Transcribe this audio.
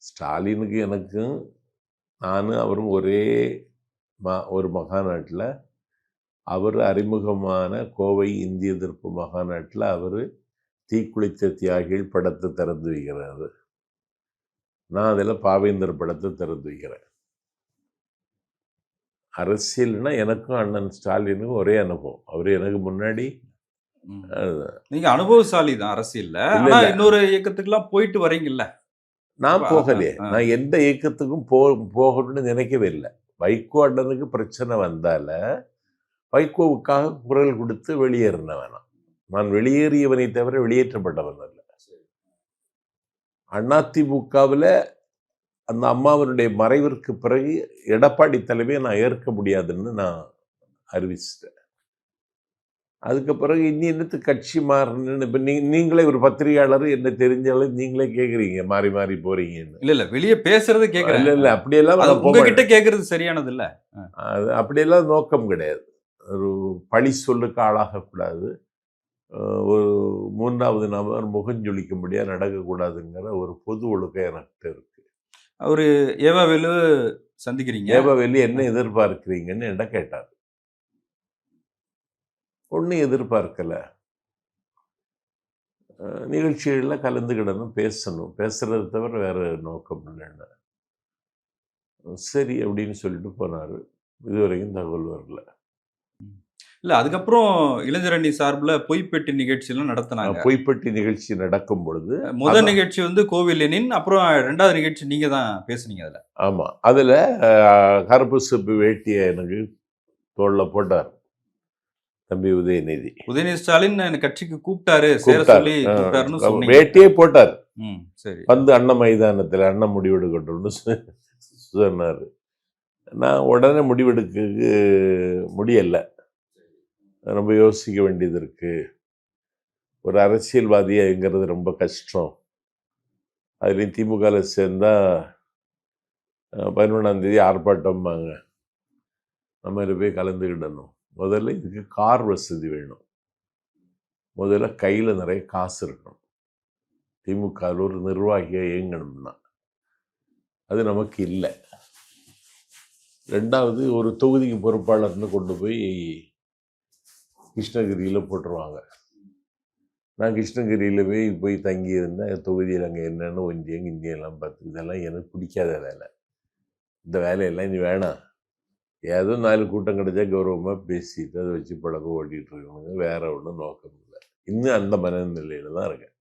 ஸ்டாலினுக்கு எனக்கும் நானும் அவரும் ஒரே ஒரு மகாநாட்டில் அவர் அறிமுகமான கோவை இந்திய எதிர்ப்பு மகாநாட்டில் அவர் தீக்குளித்த தியாகிகள் படத்தை திறந்து வைக்கிறாரு. நான் அதில் பாவேந்தர் படத்தை திறந்து வைக்கிறேன். அரசியல்னா எனக்கும் அண்ணன் ஸ்டாலினுக்கும் ஒரே அனுபவம். அவர் எனக்கு முன்னாடி. நீங்க அனுபவசாலி தான் அரசியல்ல. இன்னொரு இயக்கத்துக்குலாம் போயிட்டு வரீங்கல்ல? நான் போகலையே. நான் எந்த இயக்கத்துக்கும் போகணும்னு நினைக்கவே இல்லை. வைகோ அண்ணனுக்கு பிரச்சனை வந்தால வைகோவுக்காக குரல் கொடுத்து வெளியேறின வேணாம். நான் வெளியேறியவனை தவிர வெளியேற்றப்பட்டவன் அல்ல. அதிமுகவில் அந்த அம்மாவனுடைய மறைவிற்கு பிறகு எடப்பாடி தலைமையை நான் ஏற்க முடியாதுன்னு நான் அறிவிச்சிட்டேன். அதுக்கு பிறகு இன்னத்து கட்சி மாறணுன்னு இப்போ நீங்களே ஒரு பத்திரிகையாளர் என்ன தெரிஞ்சாலும் நீங்களே கேட்குறீங்க, மாறி மாறி போறீங்கன்னு. இல்லை வெளியே பேசுறது கேட்குறேன். இல்லை அப்படியெல்லாம் உங்ககிட்ட கேட்கறது சரியானது இல்லை. அது அப்படியெல்லாம் நோக்கம் கிடையாது. ஒரு பழி சொல்லுக்கு ஆளாகக்கூடாது, ஒரு மூன்றாவது நபர் முகஞ்சொலிக்கும்படியாக நடக்கக்கூடாதுங்கிற ஒரு பொது ஒழுக்கம் எனக்கிட்ட இருக்கு. அவரு ஏவாவேலு சந்திக்கிறீங்க. ஏவாவேலு என்ன எதிர்பார்க்கிறீங்கன்னு என்ன கேட்டார். ஒன்றும் எதிர்பார்க்கல. நிகழ்ச்சிகளில் கலந்துக்கிடணும், பேசணும், பேசுறதை தவிர வேற நோக்கம் இல்லைன்னு. சரி அப்படின்னு சொல்லிட்டு போனார். இதுவரைக்கும் தகவல் வரல. இல்லை அதுக்கப்புறம் இளைஞரணி சார்பில் பொய்ப்பெட்டி நிகழ்ச்சியெல்லாம் நடத்தினாங்க. பொய்ப்பெட்டி நிகழ்ச்சி நடக்கும் பொழுது முதல் நிகழ்ச்சி வந்து கோவில் லெனின், அப்புறம் ரெண்டாவது நிகழ்ச்சி நீங்கள் தான் பேசுனீங்க அதில். ஆமாம், அதில் கருப்பு செப்பு வேட்டியை எனக்கு தோளில் போட்டார் தம்பி உதயநிதி. உதயநிதி ஸ்டாலின் கட்சிக்கு கூப்பிட்டாரு, சேர சொல்லி கூப்பிட்டாருன்னு சொன்னீங்க. வேட்டியே போட்டார். சரி, வந்து அண்ணன் மைதானத்தில் அண்ணன் முடிவெடுக்கட்டும்னு சொன்னார். நான் உடனே முடிவெடுக்க முடியலை, ரொம்ப யோசிக்க வேண்டியது இருக்கு. ஒரு அரசியல்வாதியாங்கிறது ரொம்ப கஷ்டம். அதுலேயும் திமுகவில் சேர்ந்தா 11ஆம் தேதி ஆர்ப்பாட்டம்பாங்க. நம்ம இதில் போய் கலந்துக்கிடணும். முதல்ல இதுக்கு கார் வசதி வேணும். முதல்ல கையில் நிறைய காசு இருக்கணும். திமுகவில் ஒரு நிர்வாகியாக இயங்கணும்னா அது நமக்கு இல்லை. ரெண்டாவது, ஒரு தொகுதிக்கு பொறுப்பாளர்னு கொண்டு போய் கிருஷ்ணகிரியில் போட்டுருவாங்க. நான் கிருஷ்ணகிரியில் போய் தங்கியிருந்தேன். தொகுதியில் அங்கே என்னென்னு ஒன்றியம் இந்தியெல்லாம் பார்த்து இதெல்லாம் எனக்கு பிடிக்காத வேலை. இந்த வேலையெல்லாம் இனி வேணாம். ஏதோ 4 கூட்டம் கிடைச்சா கௌரவமாக பேசிட்டு அதை வச்சு பழக்கம் ஓட்டிகிட்டு இருக்கணுங்க. வேற ஒன்றும் நோக்கம் இல்லை. இன்னும் அந்த மனநிலையில் தான் இருக்கேன்.